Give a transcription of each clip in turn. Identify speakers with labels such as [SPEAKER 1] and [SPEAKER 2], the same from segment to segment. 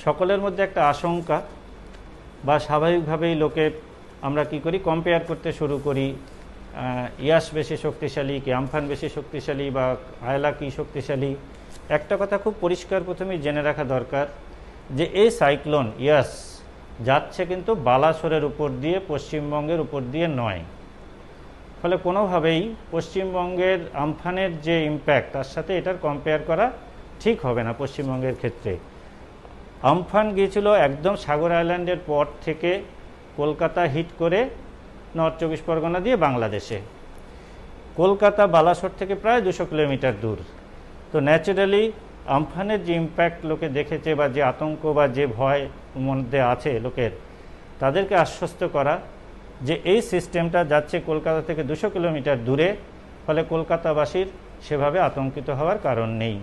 [SPEAKER 1] সকলের মধ্যে একটা আশঙ্কা বা স্বাভাবিকভাবেই লোকে আমরা কি করি কম্পেয়ার করতে শুরু করি, ইয়াস বেশি শক্তিশালী কি আমফান বেশি শক্তিশালী বা আয়লা কি শক্তিশালী। একটা কথা খুব পরিষ্কার প্রথমেই জেনে রাখা দরকার যে এই সাইক্লোন ইয়াস যাচ্ছে কিন্তু বালাসোরের উপর দিয়ে, পশ্চিমবঙ্গের উপর দিয়ে নয়। ফলে কোনোভাবেই পশ্চিমবঙ্গের আমফানের যে ইম্প্যাক্ট তার সাথে এটার কম্পেয়ার করা ঠিক হবে না। পশ্চিমবঙ্গের ক্ষেত্রে আমফান গিয়েছিল একদম সাগর আইল্যান্ডের পর থেকে কলকাতা হিট করে নর্থ চব্বিশ পরগনা দিয়ে বাংলাদেশে। কলকাতা বালাসোর থেকে প্রায় 200 কিলোমিটার দূর। তো ন্যাচারালি আমফানের যে ইম্প্যাক্ট লোকে দেখেছে বা যে আতঙ্ক বা যে ভয় মধ্যে আছে লোকের, তাদেরকে আশ্বস্ত করা যে এই সিস্টেমটা যাচ্ছে কলকাতা থেকে 200 কিলোমিটার দূরে, ফলে কলকাতাবাসীর সেভাবে আতঙ্কিত হওয়ার কারণ নেই।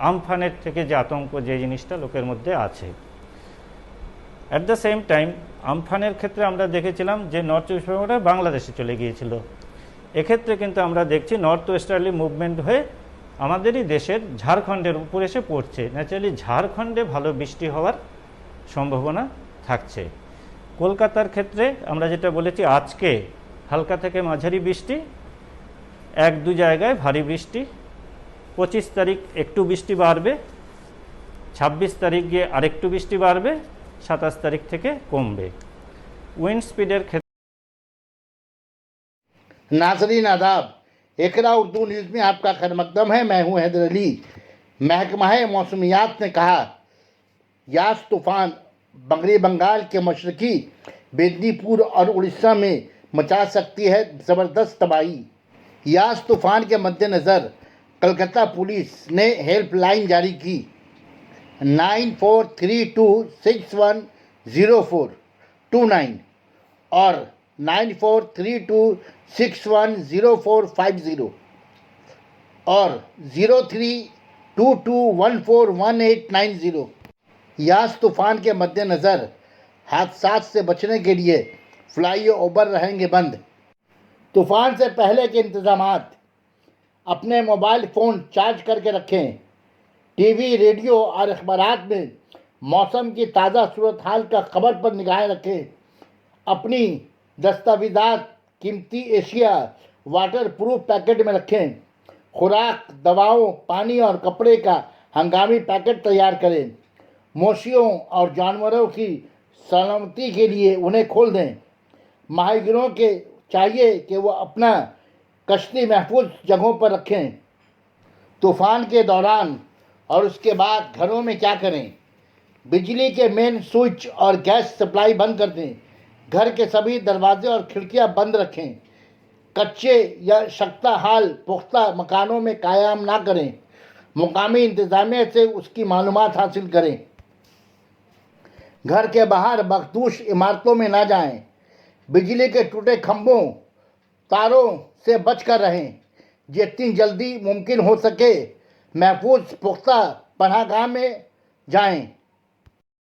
[SPEAKER 1] আমফানের থেকে যে আতঙ্ক যে জিনিসটা লোকের মধ্যে আছে। অ্যাট দ্য সেম টাইম আমফানের ক্ষেত্রে আমরা দেখেছিলাম যে নর্থ চব্বিশ পরগনা বাংলাদেশে চলে গিয়েছিল। এক্ষেত্রে কিন্তু আমরা দেখছি নর্থ ওয়েস্টার্লি মুভমেন্ট হয়ে আমাদেরই দেশের ঝাড়খণ্ডের উপর এসে পড়ছে। ন্যাচারালি ঝাড়খণ্ডে ভালো বৃষ্টি হওয়ার সম্ভাবনা থাকছে। কলকাতার ক্ষেত্রে আমরা যেটা বলেছি আজকে হালকা থেকে মাঝারি বৃষ্টি, 1-2 জায়গায় ভারী বৃষ্টি, 25 তারিখ একটু বৃষ্টি বাড়বে, 26 তারিখ গিয়ে আরেকটু বৃষ্টি বাড়বে, 27 তারিখ থেকে কমবে। উইন্ড স্পিডের ক্ষেত্রে
[SPEAKER 2] नाज़रीन आदाब, एकरा उर्दू न्यूज़ में आपका खैर मकदम है। मैं हूं हैदर अली। महकमा मौसमियात ने कहा यास तूफ़ान बंगली बंगाल के मशरकी मेदिनीपुर और उड़ीसा में मचा सकती है ज़बरदस्त तबाही। यास तूफ़ान के मद्देनज़र कलकत्ता पुलिस ने हेल्पलाइन जारी की 9432610429 और 9432610450 और 0322141890। यास तूफ़ान के मद्देनज़र हादसात से बचने के लिए फ्लाई ओवर रहेंगे बंद। तूफ़ान से पहले के इंतज़ामात: अपने मोबाइल फ़ोन चार्ज करके रखें। टीवी, रेडियो और अखबारात में मौसम की ताज़ा सूरत हाल का खबर पर निगाहें रखें। अपनी दस्तावेज़ात कीमती एशिया वाटर प्रूफ पैकेट में रखें। खुराक, दवाओं, पानी और कपड़े का हंगामी पैकेट तैयार करें। मवेशियों और जानवरों की सलामती के लिए उन्हें खोल दें। माहीगीरों के चाहिए कि वो अपना कश्ती महफूज जगहों पर रखें। तूफ़ान के दौरान और उसके बाद घरों में क्या करें? बिजली के मेन स्विच और गैस सप्लाई बंद कर दें। घर के सभी दरवाजे और खिड़कियां बंद रखें। कच्चे या शख्ता हाल पुख्ता मकानों में कायम ना करें। मुकामी इंतज़ामिया से उसकी मालूमात हासिल करें। घर के बाहर मखदूश इमारतों में ना जाएं। बिजली के टूटे खंभों, तारों से बचकर रहें। जितनी जल्दी मुमकिन हो सके महफूज पुख्ता पनाहगाह में जाएं।